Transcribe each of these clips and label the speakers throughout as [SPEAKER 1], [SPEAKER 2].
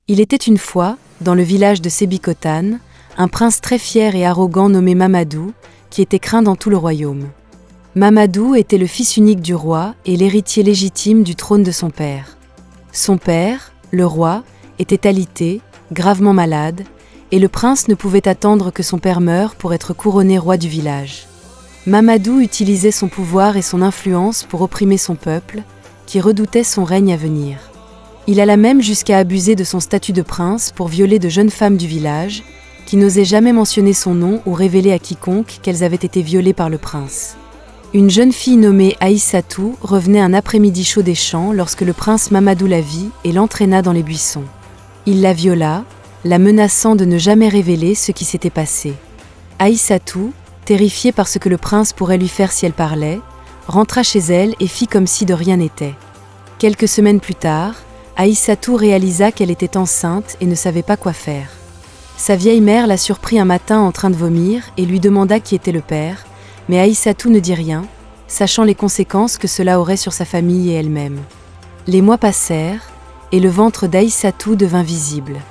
[SPEAKER 1] Il était une fois, dans le village de Sébikotane, un prince très fier et arrogant nommé Mamadou, qui était craint dans tout le royaume. Mamadou était le fils unique du roi et l'héritier légitime du trône de son père. Son père, le roi, était alité, gravement malade, et le prince ne pouvait attendre que son père meure pour être couronné roi du village. Mamadou utilisait son pouvoir et son influence pour opprimer son peuple, qui redoutait son règne à venir. Il alla même jusqu'à abuser de son statut de prince pour violer de jeunes femmes du village, qui n'osaient jamais mentionner son nom ou révéler à quiconque qu'elles avaient été violées par le prince. Une jeune fille nommée Aïssatou revenait un après-midi chaud des champs lorsque le prince Mamadou la vit et l'entraîna dans les buissons. Il la viola, la menaçant de ne jamais révéler ce qui s'était passé. Aïssatou, terrifiée par ce que le prince pourrait lui faire si elle parlait, rentra chez elle et fit comme si de rien n'était. Quelques semaines plus tard, Aïssatou réalisa qu'elle était enceinte et ne savait pas quoi faire. Sa vieille mère la surprit un matin en train de vomir et lui demanda qui était le père, mais Aïssatou ne dit rien, sachant les conséquences que cela aurait sur sa famille et elle-même. Les mois passèrent, et le ventre d'Aïssatou devint visible.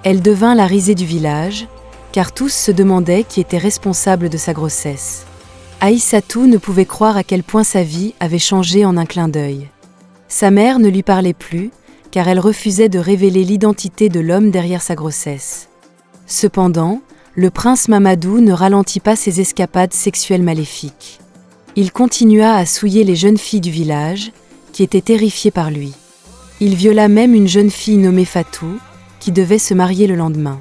[SPEAKER 1] Elle devint la risée du village, car tous se demandaient qui était responsable de sa grossesse. Aïssatou ne pouvait croire à quel point sa vie avait changé en un clin d'œil. Sa mère ne lui parlait plus, car elle refusait de révéler l'identité de l'homme derrière sa grossesse. Cependant, le prince Mamadou ne ralentit pas ses escapades sexuelles maléfiques. Il continua à souiller les jeunes filles du village, qui étaient terrifiées par lui. Il viola même une jeune fille nommée Fatou, qui devait se marier le lendemain.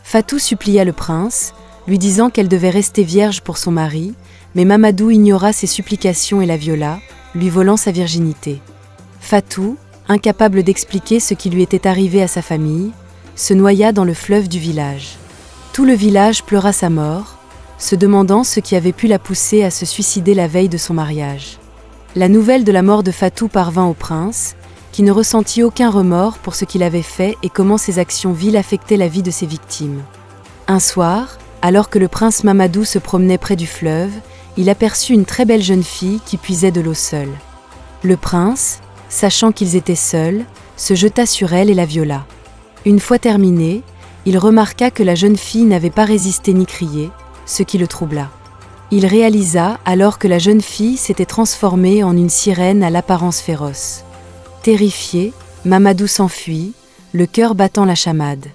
[SPEAKER 1] Fatou supplia le prince, lui disant qu'elle devait rester vierge pour son mari, mais Mamadou ignora ses supplications et la viola, lui volant sa virginité. Fatou, incapable d'expliquer ce qui lui était arrivé à sa famille, se noya dans le fleuve du village. Tout le village pleura sa mort, se demandant ce qui avait pu la pousser à se suicider la veille de son mariage. La nouvelle de la mort de Fatou parvint au prince, qui ne ressentit aucun remords pour ce qu'il avait fait et comment ses actions viles affectaient la vie de ses victimes. Un soir, alors que le prince Mamadou se promenait près du fleuve, il aperçut une très belle jeune fille qui puisait de l'eau seule. Le prince, sachant qu'ils étaient seuls, se jeta sur elle et la viola. Une fois terminé, il remarqua que la jeune fille n'avait pas résisté ni crié, ce qui le troubla. Il réalisa alors que la jeune fille s'était transformée en une sirène à l'apparence féroce. Terrifié, Mamadou s'enfuit, le cœur battant la chamade.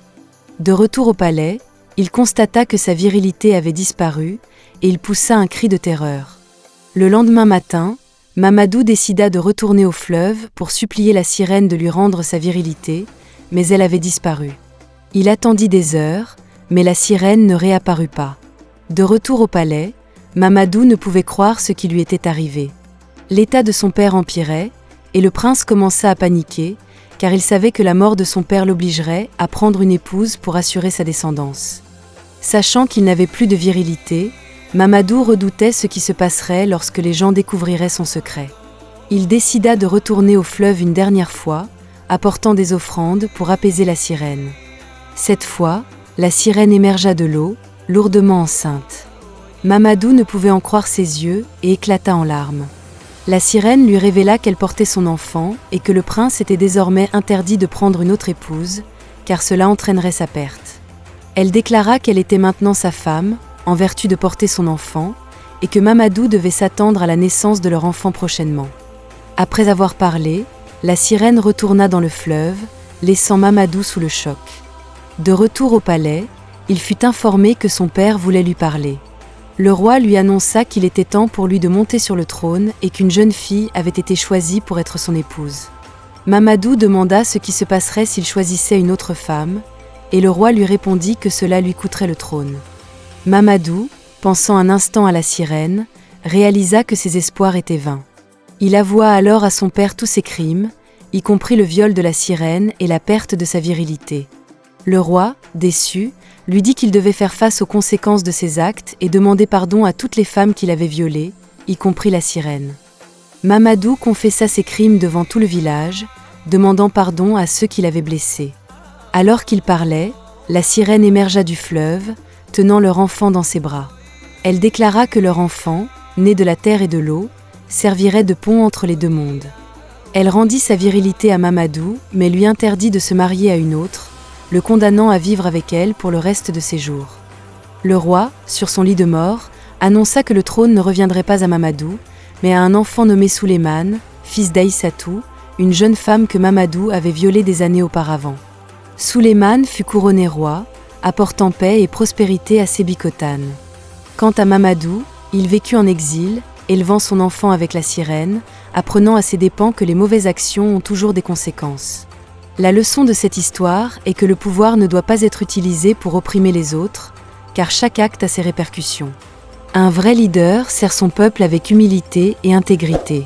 [SPEAKER 1] De retour au palais, il constata que sa virilité avait disparu et il poussa un cri de terreur. Le lendemain matin, Mamadou décida de retourner au fleuve pour supplier la sirène de lui rendre sa virilité, mais elle avait disparu. Il attendit des heures, mais la sirène ne réapparut pas. De retour au palais, Mamadou ne pouvait croire ce qui lui était arrivé. L'état de son père empirait, et le prince commença à paniquer, car il savait que la mort de son père l'obligerait à prendre une épouse pour assurer sa descendance. Sachant qu'il n'avait plus de virilité, Mamadou redoutait ce qui se passerait lorsque les gens découvriraient son secret. Il décida de retourner au fleuve une dernière fois, apportant des offrandes pour apaiser la sirène. Cette fois, la sirène émergea de l'eau, lourdement enceinte. Mamadou ne pouvait en croire ses yeux et éclata en larmes. La sirène lui révéla qu'elle portait son enfant et que le prince était désormais interdit de prendre une autre épouse, car cela entraînerait sa perte. Elle déclara qu'elle était maintenant sa femme, en vertu de porter son enfant, et que Mamadou devait s'attendre à la naissance de leur enfant prochainement. Après avoir parlé, la sirène retourna dans le fleuve, laissant Mamadou sous le choc. De retour au palais, il fut informé que son père voulait lui parler. Le roi lui annonça qu'il était temps pour lui de monter sur le trône et qu'une jeune fille avait été choisie pour être son épouse. Mamadou demanda ce qui se passerait s'il choisissait une autre femme, et le roi lui répondit que cela lui coûterait le trône. Mamadou, pensant un instant à la sirène, réalisa que ses espoirs étaient vains. Il avoua alors à son père tous ses crimes, y compris le viol de la sirène et la perte de sa virilité. Le roi, déçu, lui dit qu'il devait faire face aux conséquences de ses actes et demander pardon à toutes les femmes qu'il avait violées, y compris la sirène. Mamadou confessa ses crimes devant tout le village, demandant pardon à ceux qui l'avaient blessé. Alors qu'il parlait, la sirène émergea du fleuve, tenant leur enfant dans ses bras. Elle déclara que leur enfant, né de la terre et de l'eau, servirait de pont entre les deux mondes. Elle rendit sa virilité à Mamadou, mais lui interdit de se marier à une autre, le condamnant à vivre avec elle pour le reste de ses jours. Le roi, sur son lit de mort, annonça que le trône ne reviendrait pas à Mamadou, mais à un enfant nommé Souleymane, fils d'Aïssatou, une jeune femme que Mamadou avait violée des années auparavant. Souleymane fut couronné roi, apportant paix et prospérité à Sébikotane. Quant à Mamadou, il vécut en exil, élevant son enfant avec la sirène, apprenant à ses dépens que les mauvaises actions ont toujours des conséquences. La leçon de cette histoire est que le pouvoir ne doit pas être utilisé pour opprimer les autres, car chaque acte a ses répercussions. Un vrai leader sert son peuple avec humilité et intégrité.